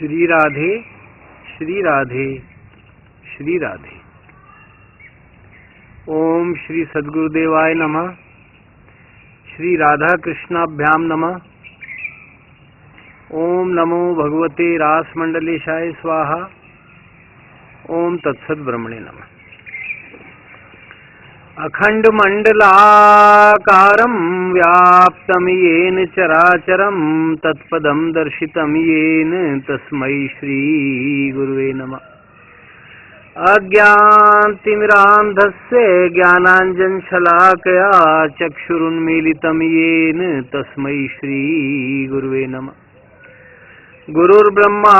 श्री राधे श्री राधे श्री राधे। ओम श्री सद्गुरुदेवाय नमः। श्री राधा कृष्णाभ्याम नमः। ओम नमो भगवते रासमंडलेशाय स्वाहा। ओम तत्सत् ब्रह्मणे नमः। अखंड मंडलाकारं व्याप्तं येन चराचरं तत्पदं दर्शितं येन तस्मै श्री गुरुवे नमः। अज्ञानतिमिरान्धस्य ज्ञानाञ्जनशलाकया चक्षुरुन्मीलितं येन तस्मै श्री गुरुवे नमः। गुरुर्ब्रह्मा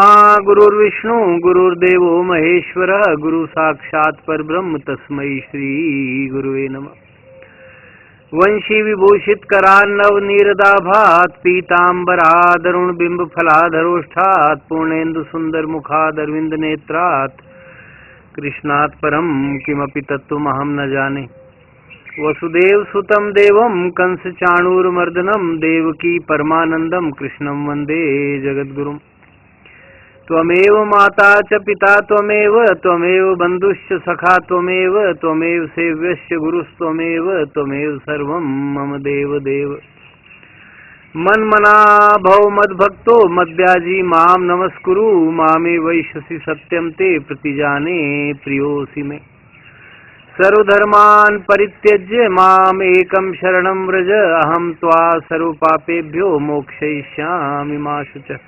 गुरुर्विष्णु गुरुर्देवो महेश्वरः गुरु साक्षात् परब्रह्म तस्मै श्री गुरुवे नमः। वंशी विभूषित करान्नव नीरदाभात् पीतांबरादरुण बिंब फलाधरोष्ठात् पूर्णेन्दु सुंदर मुखादरविंद नेत्रात् कृष्णात् परम किमपि तत्त्वमहं न जाने। वसुदेव सुतं देवं कंस चाणूरमर्दनं देवकी परमानंदं कृष्णं वंदे जगद्गुरुं। त्वमेव माता च पिता त्वमेव बन्धुश्च सखा त्वमेव सेव्यश्च गुरुस्त्वमेव त्वमेव सर्वं मम देव देव। मन्मना भव मद्भक्तो मद्याजी मां नमस्कुरु मामे वैश्यसि सत्यं ते प्रतिजाने प्रियोऽसि मे। सर्वधर्मान् परित्यज्य माम् एकं शरणं व्रज अहं त्वा सर्वपापेभ्यो मोक्षयिष्यामि मा शुचः।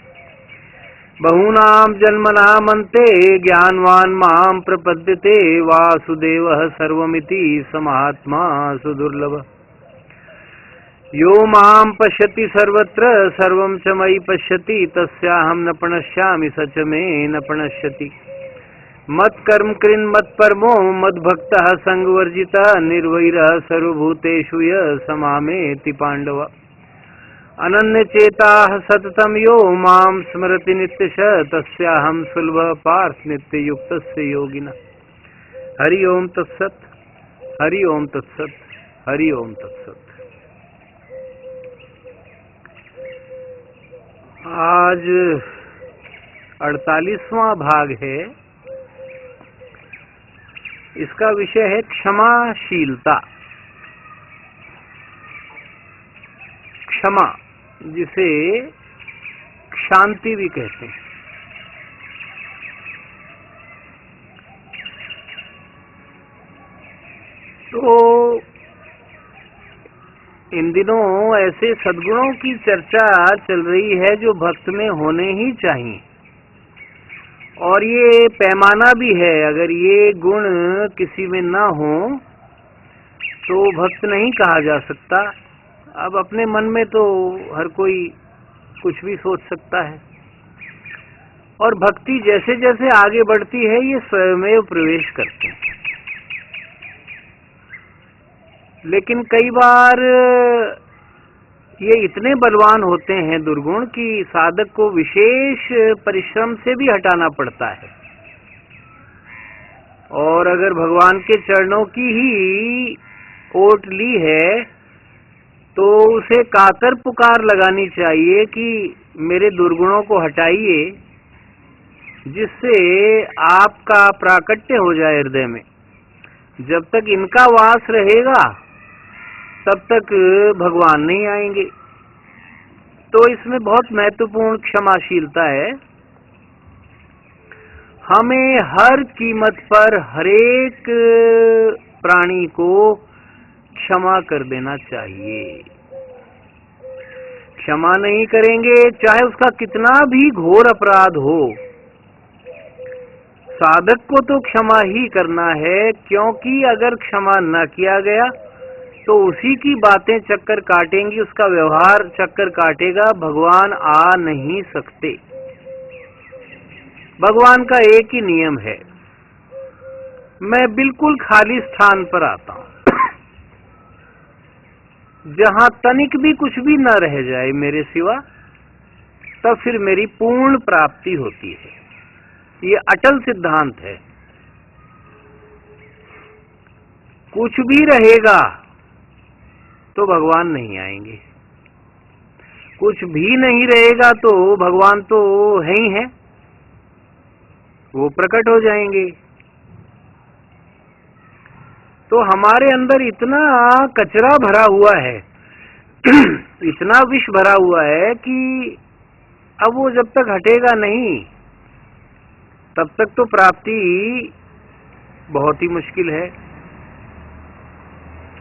बहूनां जन्मनामन्ते ज्ञानवान् मां प्रपद्यते वासुदेवः सर्वमिति समात्मा सुदुर्लभः। यो मां पश्यति सर्वत्र सर्वं च मयि पश्यति तस्याहं न प्रणश्यामि स च मे न प्रणश्यति। मत्कर्म कृन् मत्परमो मद्भक्तः संगवर्जितः निर्वैरः सर्वभूतेषु यः समामेति पाण्डव। अनन्यचेताः सततं यो मां स्मरति नित्यशः तस्याहं सुलभः पार्थ नित्ययुक्तस्य योगिनः। हरि ओम तत्सत् हरि ओम तत्सत् हरि ओम तत्सत्। आज 48वां भाग है। इसका विषय है क्षमाशीलता। क्षमा जिसे शांति भी कहते हैं। तो इन दिनों ऐसे सद्गुणों की चर्चा चल रही है जो भक्त में होने ही चाहिए, और ये पैमाना भी है। अगर ये गुण किसी में ना हो तो भक्त नहीं कहा जा सकता। अब अपने मन में तो हर कोई कुछ भी सोच सकता है, और भक्ति जैसे जैसे आगे बढ़ती है ये स्वयमेव प्रवेश करते हैं। लेकिन कई बार ये इतने बलवान होते हैं दुर्गुण कि साधक को विशेष परिश्रम से भी हटाना पड़ता है। और अगर भगवान के चरणों की ही ओट ली है तो उसे कातर पुकार लगानी चाहिए कि मेरे दुर्गुणों को हटाइए, जिससे आपका प्राकट्य हो जाए हृदय में। जब तक इनका वास रहेगा तब तक भगवान नहीं आएंगे। तो इसमें बहुत महत्वपूर्ण क्षमाशीलता है। हमें हर कीमत पर हरेक प्राणी को क्षमा कर देना चाहिए। क्षमा नहीं करेंगे चाहे उसका कितना भी घोर अपराध हो, साधक को तो क्षमा ही करना है, क्योंकि अगर क्षमा न किया गया तो उसी की बातें चक्कर काटेंगी, उसका व्यवहार चक्कर काटेगा। भगवान आ नहीं सकते। भगवान का एक ही नियम है, मैं बिल्कुल खाली स्थान पर आता हूं जहां तनिक भी कुछ भी न रह जाए मेरे सिवा, तब फिर मेरी पूर्ण प्राप्ति होती है। ये अटल सिद्धांत है। कुछ भी रहेगा तो भगवान नहीं आएंगे, कुछ भी नहीं रहेगा तो भगवान तो है ही है। वो प्रकट हो जाएंगे। तो हमारे अंदर इतना कचरा भरा हुआ है इतना विष भरा हुआ है कि अब वो जब तक हटेगा नहीं तब तक तो प्राप्ति बहुत ही मुश्किल है।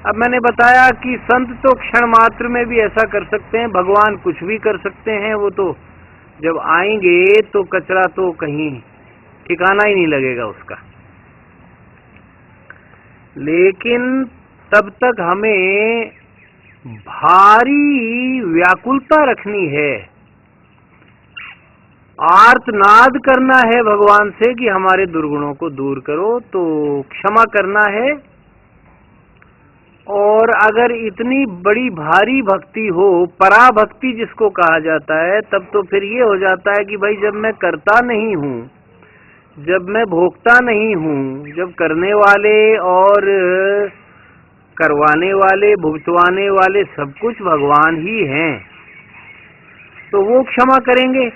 अब मैंने बताया कि संत तो क्षण मात्र में भी ऐसा कर सकते हैं, भगवान कुछ भी कर सकते हैं। वो तो जब आएंगे तो कचरा तो कहीं ठिकाना ही नहीं लगेगा उसका। लेकिन तब तक हमें भारी व्याकुलता रखनी है, आर्तनाद करना है भगवान से कि हमारे दुर्गुणों को दूर करो, तो क्षमा करना है। और अगर इतनी बड़ी भारी भक्ति हो, पराभक्ति जिसको कहा जाता है, तब तो फिर ये हो जाता है कि भाई जब मैं करता नहीं हूँ, जब मैं भोगता नहीं हूँ, जब करने वाले और करवाने वाले, भुगतवाने वाले सब कुछ भगवान ही हैं, तो वो क्षमा करेंगे।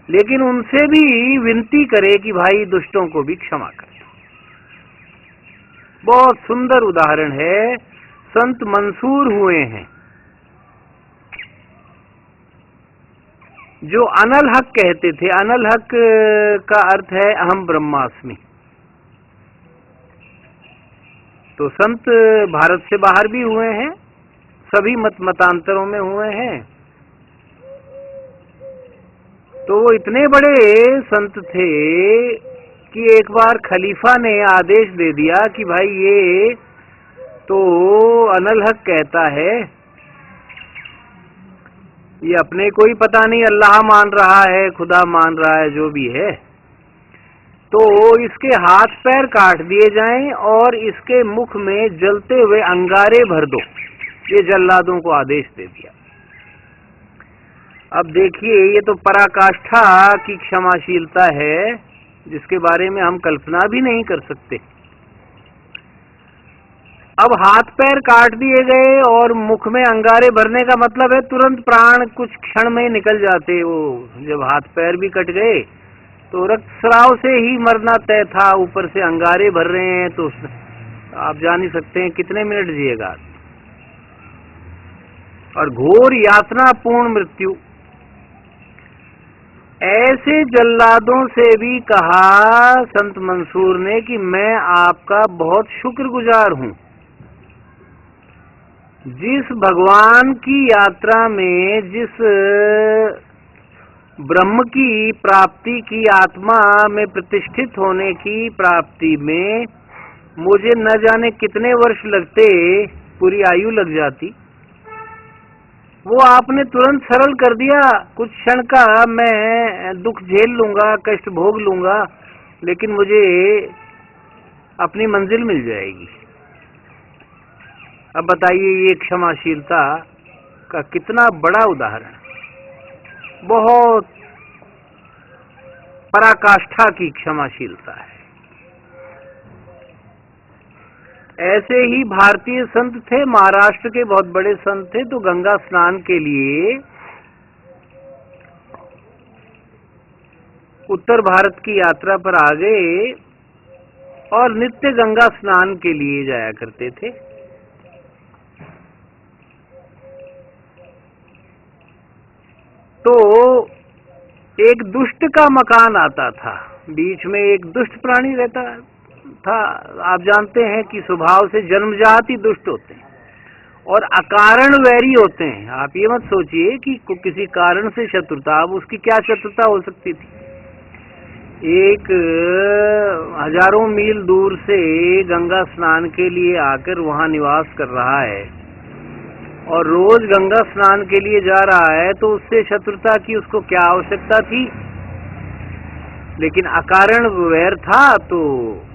लेकिन उनसे भी विनती करे कि भाई दुष्टों को भी क्षमा कर। बहुत सुंदर उदाहरण है, संत मंसूर हुए हैं जो अनल हक कहते थे। अनल हक का अर्थ है अहम ब्रह्मास्मि। तो संत भारत से बाहर भी हुए हैं, सभी मतांतरों में हुए हैं। तो वो इतने बड़े संत थे कि एक बार खलीफा ने आदेश दे दिया कि भाई ये तो अनल हक कहता है, ये अपने को ही पता नहीं अल्लाह मान रहा है, खुदा मान रहा है, जो भी है, तो इसके हाथ पैर काट दिए जाएं और इसके मुख में जलते हुए अंगारे भर दो। ये जल्लादों को आदेश दे दिया। अब देखिए, ये तो पराकाष्ठा की क्षमाशीलता है जिसके बारे में हम कल्पना भी नहीं कर सकते। अब हाथ पैर काट दिए गए और मुख में अंगारे भरने का मतलब है तुरंत प्राण कुछ क्षण में निकल जाते। वो जब हाथ पैर भी कट गए तो रक्तस्राव से ही मरना तय था, ऊपर से अंगारे भर रहे हैं, तो आप जान ही सकते हैं कितने मिनट जिएगा। और घोर यातना पूर्ण मृत्यु। ऐसे जल्लादों से भी कहा संत मंसूर ने कि मैं आपका बहुत शुक्रगुजार हूं। जिस भगवान की यात्रा में, जिस ब्रह्म की प्राप्ति की, आत्मा में प्रतिष्ठित होने की प्राप्ति में मुझे न जाने कितने वर्ष लगते, पूरी आयु लग जाती, वो आपने तुरंत सरल कर दिया। कुछ क्षण का मैं दुख झेल लूंगा, कष्ट भोग लूंगा, लेकिन मुझे अपनी मंजिल मिल जाएगी। अब बताइए, ये क्षमाशीलता का कितना बड़ा उदाहरण, बहुत पराकाष्ठा की क्षमाशीलता है। ऐसे ही भारतीय संत थे, महाराष्ट्र के बहुत बड़े संत थे, तो गंगा स्नान के लिए उत्तर भारत की यात्रा पर आ गए और नित्य गंगा स्नान के लिए जाया करते थे। तो एक दुष्ट का मकान आता था, बीच में एक दुष्ट प्राणी रहता था। आप जानते हैं कि स्वभाव से जन्मजात ही दुष्ट होते हैं और अकारण वैरी होते हैं। आप ये मत सोचिए कि किसी कारण से शत्रुता, अब उसकी क्या शत्रुता हो सकती थी। एक हजारों मील दूर से गंगा स्नान के लिए आकर वहां निवास कर रहा है और रोज गंगा स्नान के लिए जा रहा है, तो उससे शत्रुता की उसको क्या आवश्यकता थी। लेकिन अकारण वैर था, तो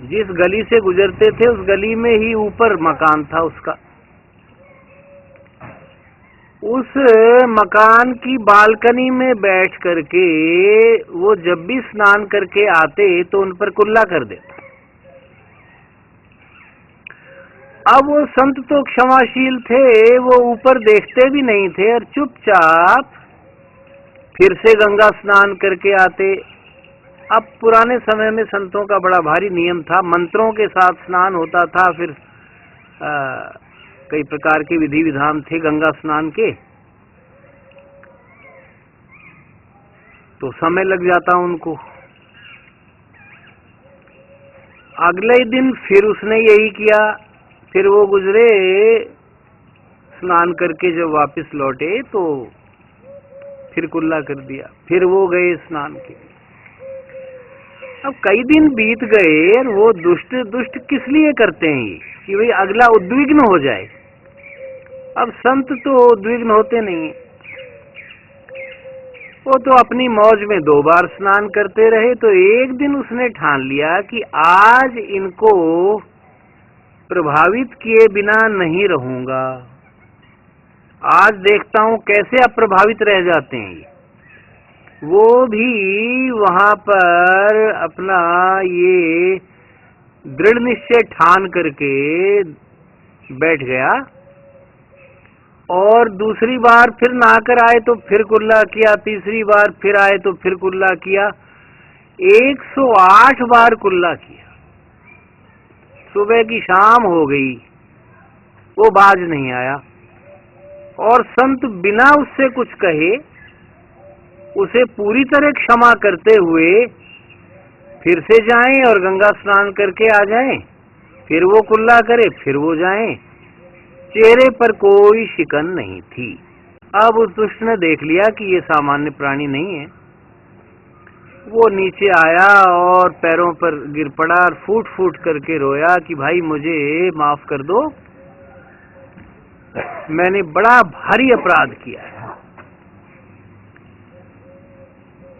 जिस गली से गुजरते थे उस गली में ही ऊपर मकान था उसका। उस मकान की बालकनी में बैठ करके वो जब भी स्नान करके आते तो उन पर कुल्ला कर देता। अब वो संत तो क्षमाशील थे, वो ऊपर देखते भी नहीं थे और चुपचाप फिर से गंगा स्नान करके आते अब पुराने समय में संतों का बड़ा भारी नियम था, मंत्रों के साथ स्नान होता था, फिर कई प्रकार के विधि विधान थे गंगा स्नान के, तो समय लग जाता उनको। अगले दिन फिर उसने यही किया, फिर वो गुजरे, स्नान करके जब वापस लौटे तो फिर कुल्ला कर दिया, फिर वो गए स्नान के। अब कई दिन बीत गए और वो दुष्ट दुष्ट किस लिए करते हैं ये, कि भाई अगला उद्विग्न हो जाए। अब संत तो उद्विग्न होते नहीं, वो तो अपनी मौज में 2 बार स्नान करते रहे। तो एक दिन उसने ठान लिया कि आज इनको प्रभावित किए बिना नहीं रहूंगा, आज देखता हूं कैसे अप्रभावित रह जाते हैं। वो भी वहां पर अपना ये दृढ़ निश्चय ठान करके बैठ गया, और दूसरी बार फिर नहाकर आए तो फिर कुल्ला किया, तीसरी बार फिर आए तो फिर कुल्ला किया, 108 बार कुल्ला किया। सुबह की शाम हो गई, वो बाज नहीं आया, और संत बिना उससे कुछ कहे उसे पूरी तरह क्षमा करते हुए फिर से जाएं और गंगा स्नान करके आ जाएं, फिर वो कुल्ला करे, फिर वो जाएं। चेहरे पर कोई शिकन नहीं थी। अब उस दुष्ट ने देख लिया कि ये सामान्य प्राणी नहीं है। वो नीचे आया और पैरों पर गिर पड़ा और फूट फूट करके रोया कि भाई मुझे माफ कर दो, मैंने बड़ा भारी अपराध किया है।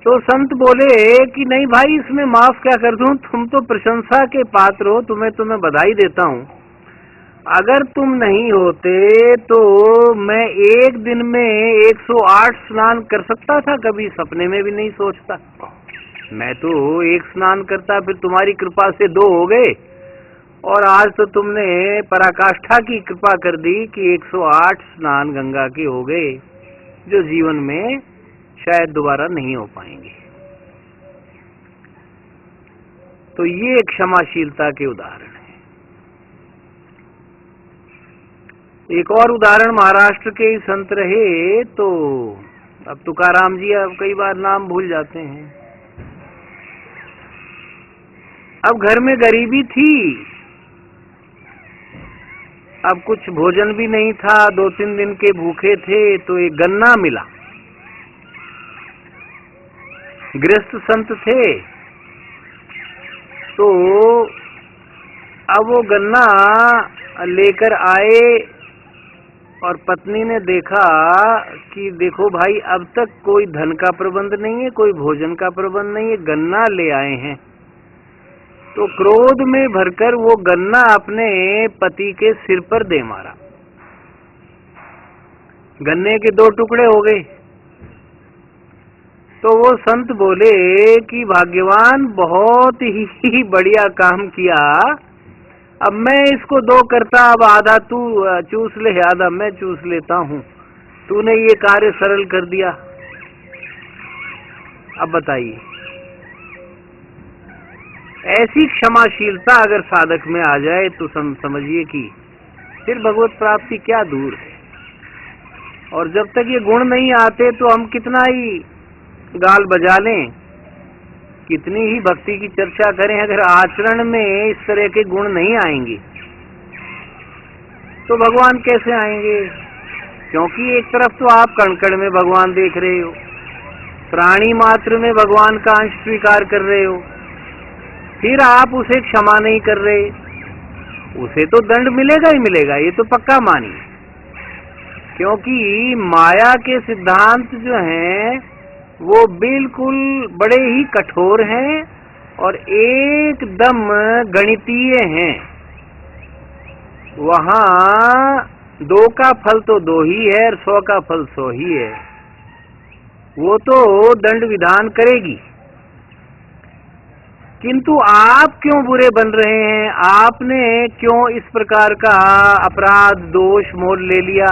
तो संत बोले कि नहीं भाई, इसमें माफ क्या कर दूं, तुम तो प्रशंसा के पात्र हो, तुम्हें बधाई देता हूं। अगर तुम नहीं होते तो मैं एक दिन में 108 स्नान कर सकता था, कभी सपने में भी नहीं सोचता। मैं तो एक स्नान करता, फिर तुम्हारी कृपा से 2 हो गए, और आज तो तुमने पराकाष्ठा की कृपा कर दी कि 108 स्नान गंगा के हो गए, जो जीवन में शायद दोबारा नहीं हो पाएंगे। तो ये क्षमाशीलता के उदाहरण है। एक और उदाहरण महाराष्ट्र के ही संत रहे, तो अब तुकाराम जी, अब कई बार नाम भूल जाते हैं। अब घर में गरीबी थी, अब कुछ भोजन भी नहीं था, 2-3 दिन के भूखे थे, तो एक गन्ना मिला। गृहस्थ संत थे, तो अब वो गन्ना लेकर आए, और पत्नी ने देखा कि देखो भाई, अब तक कोई धन का प्रबंध नहीं है, कोई भोजन का प्रबंध नहीं है, गन्ना ले आए हैं। तो क्रोध में भरकर वो गन्ना अपने पति के सिर पर दे मारा। गन्ने के 2 टुकड़े हो गए। तो वो संत बोले कि भाग्यवान, बहुत ही बढ़िया काम किया, अब मैं इसको 2 करता, अब आधा तू चूस ले, आधा मैं चूस लेता हूँ, तूने ये कार्य सरल कर दिया। अब बताइए, ऐसी क्षमाशीलता अगर साधक में आ जाए तो समझिए कि फिर भगवत प्राप्ति क्या दूर है। और जब तक ये गुण नहीं आते तो हम कितना ही गाल बजा लें, कितनी ही भक्ति की चर्चा करें, अगर आचरण में इस तरह के गुण नहीं आएंगे तो भगवान कैसे आएंगे। क्योंकि एक तरफ तो आप कण कण में भगवान देख रहे हो, प्राणी मात्र में भगवान का अंश स्वीकार कर रहे हो, फिर आप उसे क्षमा नहीं कर रहे, उसे तो दंड मिलेगा ही मिलेगा, ये तो पक्का मानिए। क्योंकि माया के सिद्धांत जो हैं वो बिल्कुल बड़े ही कठोर हैं और एकदम गणितीय हैं। वहां 2 का फल तो 2 ही है और 100 का फल 100 ही है। वो तो दंड विधान करेगी, किंतु आप क्यों बुरे बन रहे हैं, आपने क्यों इस प्रकार का अपराध दोष मोल ले लिया,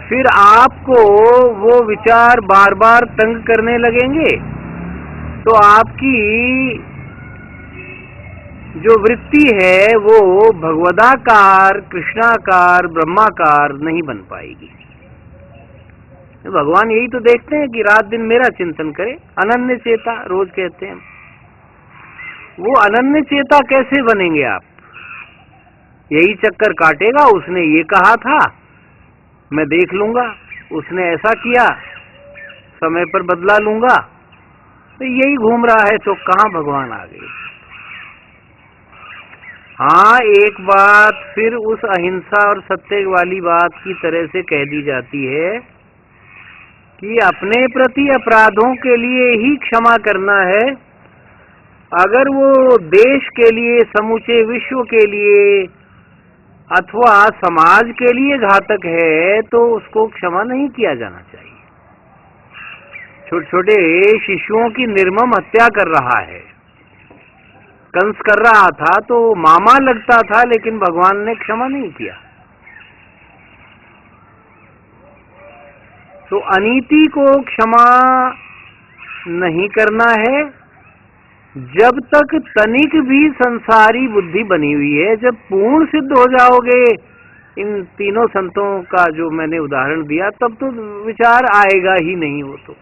फिर आपको वो विचार बार बार तंग करने लगेंगे। तो आपकी जो वृत्ति है वो भगवदाकार, कृष्णाकार, ब्रह्माकार नहीं बन पाएगी। भगवान यही तो देखते हैं कि रात दिन मेरा चिंतन करे, अनन्य चेता रोज कहते हैं। वो अनन्य चेता कैसे बनेंगे आप? यही चक्कर काटेगा, उसने ये कहा था मैं देख लूंगा, उसने ऐसा किया समय पर बदला लूंगा, तो यही घूम रहा है, तो कहां भगवान आ गए? हाँ, एक बात फिर उस अहिंसा और सत्य वाली बात की तरह से कह दी जाती है कि अपने प्रति अपराधों के लिए ही क्षमा करना है। अगर वो देश के लिए, समूचे विश्व के लिए अथवा समाज के लिए घातक है तो उसको क्षमा नहीं किया जाना चाहिए। छोटे छोटे शिशुओं की निर्मम हत्या कर रहा है, कंस कर रहा था तो मामा लगता था, लेकिन भगवान ने क्षमा नहीं किया। तो अनीति को क्षमा नहीं करना है जब तक तनिक भी संसारी बुद्धि बनी हुई है। जब पूर्ण सिद्ध हो जाओगे, इन तीनों संतों का जो मैंने उदाहरण दिया, तब तो विचार आएगा ही नहीं। वो तो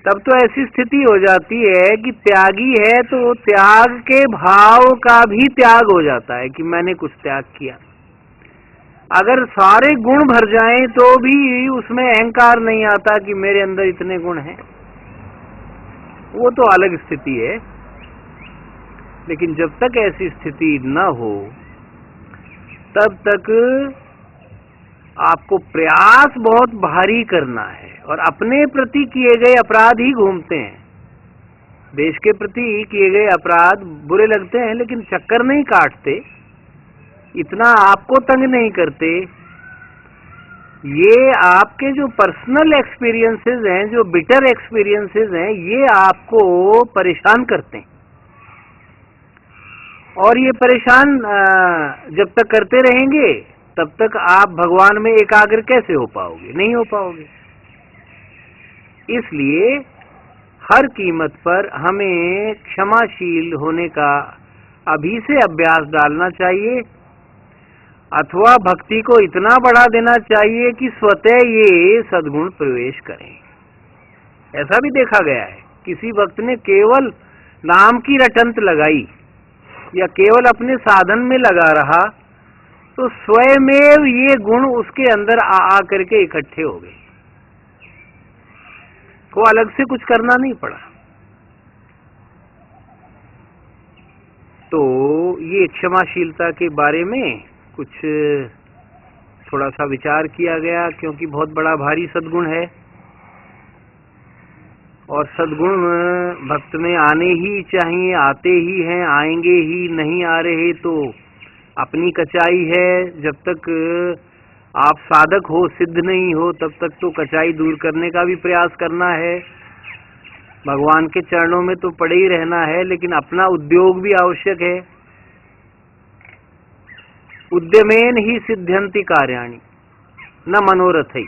तब तो ऐसी स्थिति हो जाती है कि त्यागी है तो त्याग के भाव का भी त्याग हो जाता है कि मैंने कुछ त्याग किया। अगर सारे गुण भर जाएं तो भी उसमें अहंकार नहीं आता कि मेरे अंदर इतने गुण हैं, वो तो अलग स्थिति है। लेकिन जब तक ऐसी स्थिति न हो तब तक आपको प्रयास बहुत भारी करना है, और अपने प्रति किए गए अपराध ही घूमते हैं। देश के प्रति किए गए अपराध बुरे लगते हैं लेकिन चक्कर नहीं काटते, इतना आपको तंग नहीं करते। ये आपके जो पर्सनल एक्सपीरियंसेस हैं, जो बिटर एक्सपीरियंसेस हैं, ये आपको परेशान करते हैं। और ये परेशान जब तक करते रहेंगे तब तक आप भगवान में एकाग्र कैसे हो पाओगे? नहीं हो पाओगे। इसलिए हर कीमत पर हमें क्षमाशील होने का अभी से अभ्यास डालना चाहिए, अथवा भक्ति को इतना बढ़ा देना चाहिए कि स्वतः ये सद्गुण प्रवेश करें। ऐसा भी देखा गया है, किसी भक्त ने केवल नाम की रटंत लगाई या केवल अपने साधन में लगा रहा तो स्वयमेव ये गुण उसके अंदर आ करके इकट्ठे हो गए, को अलग से कुछ करना नहीं पड़ा। तो ये क्षमाशीलता के बारे में कुछ थोड़ा सा विचार किया गया, क्योंकि बहुत बड़ा भारी सद्गुण है और सद्गुण भक्त में आने ही चाहिए, आते ही हैं, आएंगे ही, नहीं आ रहे तो अपनी कचाई है। जब तक आप साधक हो, सिद्ध नहीं हो, तब तक तो कचाई दूर करने का भी प्रयास करना है। भगवान के चरणों में तो पड़े ही रहना है, लेकिन अपना उद्योग भी आवश्यक है। उद्यमेन ही सिद्ध्यंति कार्याणि न मनोरथै।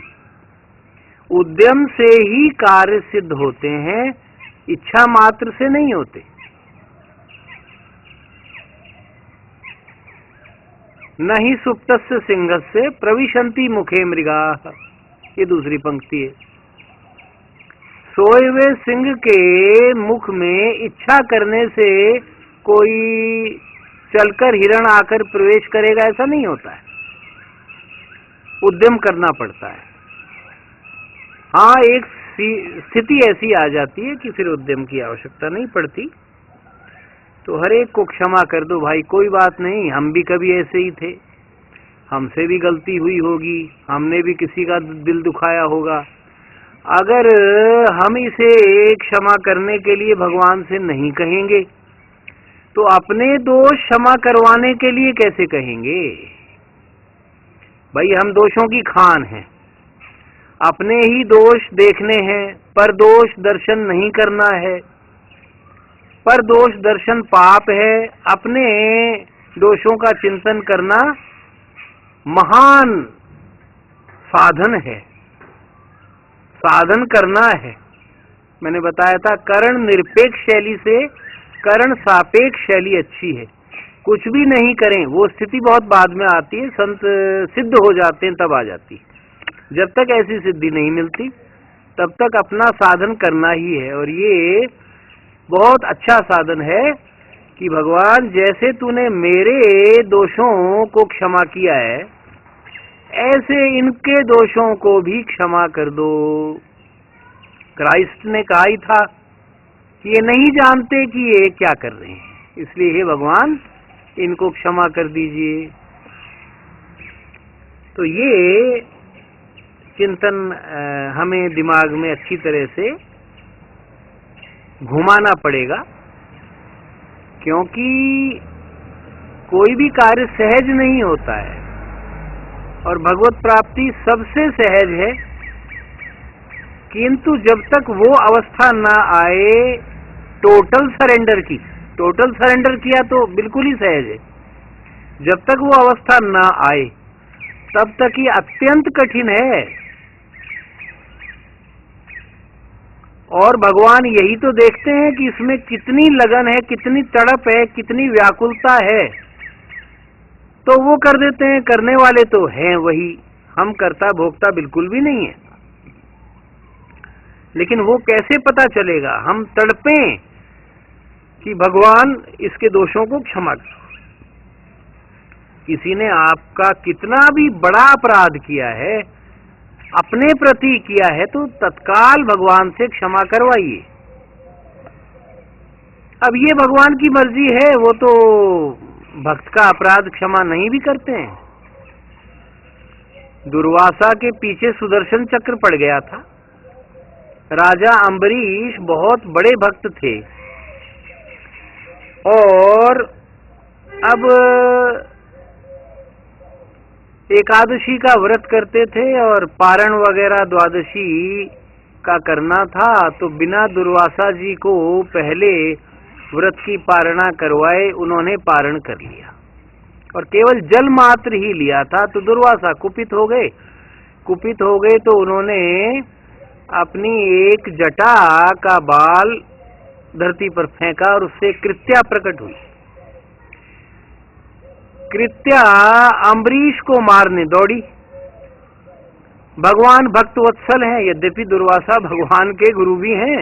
उद्यम से ही कार्य सिद्ध होते हैं, इच्छा मात्र से नहीं होते। न ही सुप्तस्य सिंहस्य प्रविशन्ति मुखे मृगाः, ये दूसरी पंक्ति है। सोए हुए सिंह के मुख में इच्छा करने से कोई चलकर हिरण आकर प्रवेश करेगा, ऐसा नहीं होता है। उद्यम करना पड़ता है। हाँ, एक स्थिति ऐसी आ जाती है कि फिर उद्यम की आवश्यकता नहीं पड़ती, तो हर एक को क्षमा कर दो भाई, कोई बात नहीं, हम भी कभी ऐसे ही थे, हमसे भी गलती हुई होगी, हमने भी किसी का दिल दुखाया होगा। अगर हम इसे क्षमा करने के लिए भगवान से नहीं कहेंगे तो अपने दोष क्षमा करवाने के लिए कैसे कहेंगे? भाई, हम दोषों की खान हैं, अपने ही दोष देखने हैं, पर दोष दर्शन नहीं करना है। पर दोष दर्शन पाप है, अपने दोषों का चिंतन करना महान साधन है, साधन करना है। मैंने बताया था करण निरपेक्ष शैली से करण सापेक्ष शैली अच्छी है। कुछ भी नहीं करें, वो स्थिति बहुत बाद में आती है, संत सिद्ध हो जाते हैं तब आ जाती है। जब तक ऐसी सिद्धि नहीं मिलती तब तक अपना साधन करना ही है। और ये बहुत अच्छा साधन है कि भगवान जैसे तूने मेरे दोषों को क्षमा किया है, ऐसे इनके दोषों को भी क्षमा कर दो। क्राइस्ट ने कहा ही था कि ये नहीं जानते कि ये क्या कर रहे हैं, इसलिए हे भगवान इनको क्षमा कर दीजिए। तो ये चिंतन हमें दिमाग में अच्छी तरह से घुमाना पड़ेगा, क्योंकि कोई भी कार्य सहज नहीं होता है और भगवत प्राप्ति सबसे सहज है। किंतु जब तक वो अवस्था ना आए टोटल सरेंडर की, टोटल सरेंडर किया तो बिल्कुल ही सहज है, जब तक वो अवस्था ना आए तब तक ये अत्यंत कठिन है। और भगवान यही तो देखते हैं कि इसमें कितनी लगन है, कितनी तड़प है, कितनी व्याकुलता है, तो वो कर देते हैं। करने वाले तो हैं वही, हम कर्ता भोक्ता बिल्कुल भी नहीं है। लेकिन वो कैसे पता चलेगा? हम तड़पें कि भगवान इसके दोषों को क्षमा करो। किसी ने आपका कितना भी बड़ा अपराध किया है, अपने प्रति किया है, तो तत्काल भगवान से क्षमा करवाइए। अब ये भगवान की मर्जी है, वो तो भक्त का अपराध क्षमा नहीं भी करते हैं। दुर्वासा के पीछे सुदर्शन चक्र पड़ गया था। राजा अम्बरीश बहुत बड़े भक्त थे और अब एकादशी का व्रत करते थे और पारण वगैरह द्वादशी का करना था, तो बिना दुर्वासा जी को पहले व्रत की पारणा करवाए उन्होंने पारण कर लिया और केवल जल मात्र ही लिया था। तो दुर्वासा कुपित हो गए। कुपित हो गए तो उन्होंने अपनी एक जटा का बाल धरती पर फेंका और उससे कृत्या प्रकट हुई। कृत्या अम्बरीश को मारने दौड़ी। भगवान भक्त वत्सल हैं, यद्यपि दुर्वासा भगवान के गुरु भी हैं,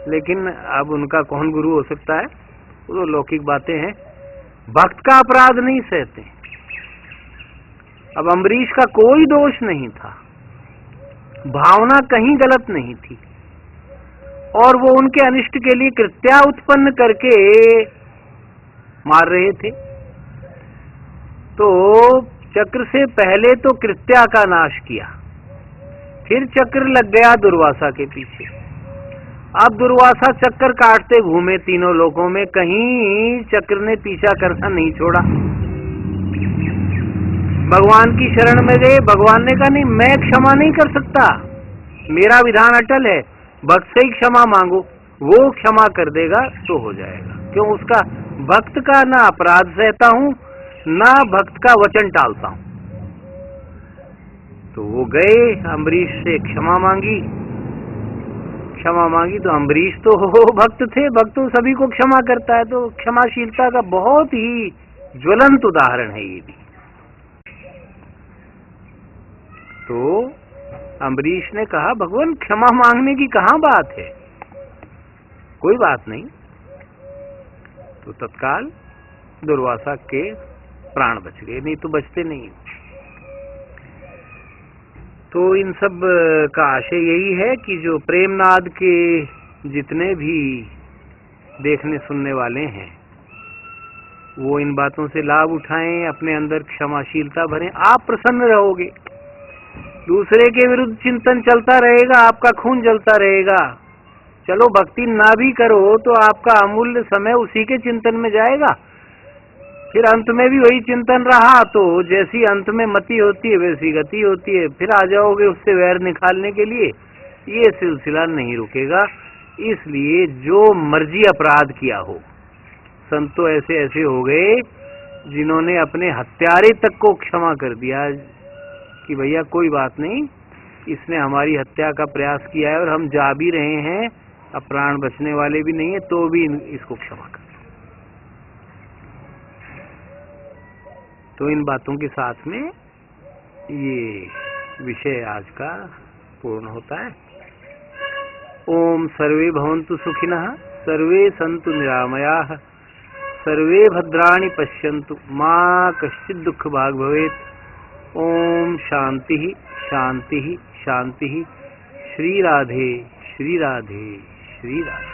लेकिन अब उनका कौन गुरु हो सकता है? वो तो लौकिक बातें हैं। भक्त का अपराध नहीं सहते। अब अम्बरीश का कोई दोष नहीं था, भावना कहीं गलत नहीं थी, और वो उनके अनिष्ट के लिए कृत्या उत्पन्न करके मार रहे थे। तो चक्र से पहले तो कृत्या का नाश किया, फिर चक्र लग गया दुर्वासा के पीछे। अब दुर्वासा चक्कर काटते घूमे तीनों लोकों में, कहीं चक्र ने पीछा करना नहीं छोड़ा। भगवान की शरण में गए। भगवान ने कहा नहीं, मैं क्षमा नहीं कर सकता, मेरा विधान अटल है, भक्त से ही क्षमा मांगो, वो क्षमा कर देगा तो हो जाएगा। क्यों? उसका भक्त का ना अपराध सहता हूं, ना भक्त का वचन टालता हूं। तो वो गए, अम्बरीश से क्षमा मांगी। क्षमा मांगी तो अम्बरीश तो भक्त थे, भक्त तो सभी को क्षमा करता है, तो क्षमाशीलता का बहुत ही ज्वलंत उदाहरण है ये भी। तो अम्बरीश ने कहा भगवान क्षमा मांगने की कहां बात है, कोई बात नहीं। तो तत्काल दुर्वासा के प्राण बच गए, नहीं तो बचते नहीं। तो इन सब का आशय यही है कि जो प्रेमनाद के जितने भी देखने सुनने वाले हैं वो इन बातों से लाभ उठाएं, अपने अंदर क्षमाशीलता भरें, आप प्रसन्न रहोगे। दूसरे के विरुद्ध चिंतन चलता रहेगा, आपका खून जलता रहेगा। चलो भक्ति ना भी करो तो आपका अमूल्य समय उसी के चिंतन में जाएगा, फिर अंत में भी वही चिंतन रहा तो जैसी अंत में मति होती है वैसी गति होती है, फिर आ जाओगे उससे वैर निकालने के लिए। ये सिलसिला नहीं रुकेगा। इसलिए जो मर्जी अपराध किया हो, संत तो ऐसे ऐसे हो गए जिन्होंने अपने हत्यारे तक को क्षमा कर दिया कि भैया कोई बात नहीं, इसने हमारी हत्या का प्रयास किया है और हम जा भी रहे हैं, अब प्राण बचने वाले भी नहीं है, तो भी इसको क्षमा कर। तो इन बातों के साथ में ये विषय आज का पूर्ण होता है। ओम सर्वे भवन्तु सुखिनः, सर्वे सन्तु निरामयाः, सर्वे भद्राणि पश्यन्तु, मां कश्चित् दुःखभाग् भवेत्। ओम शांति शांति शांति। श्री राधे श्री राधे श्री राधे।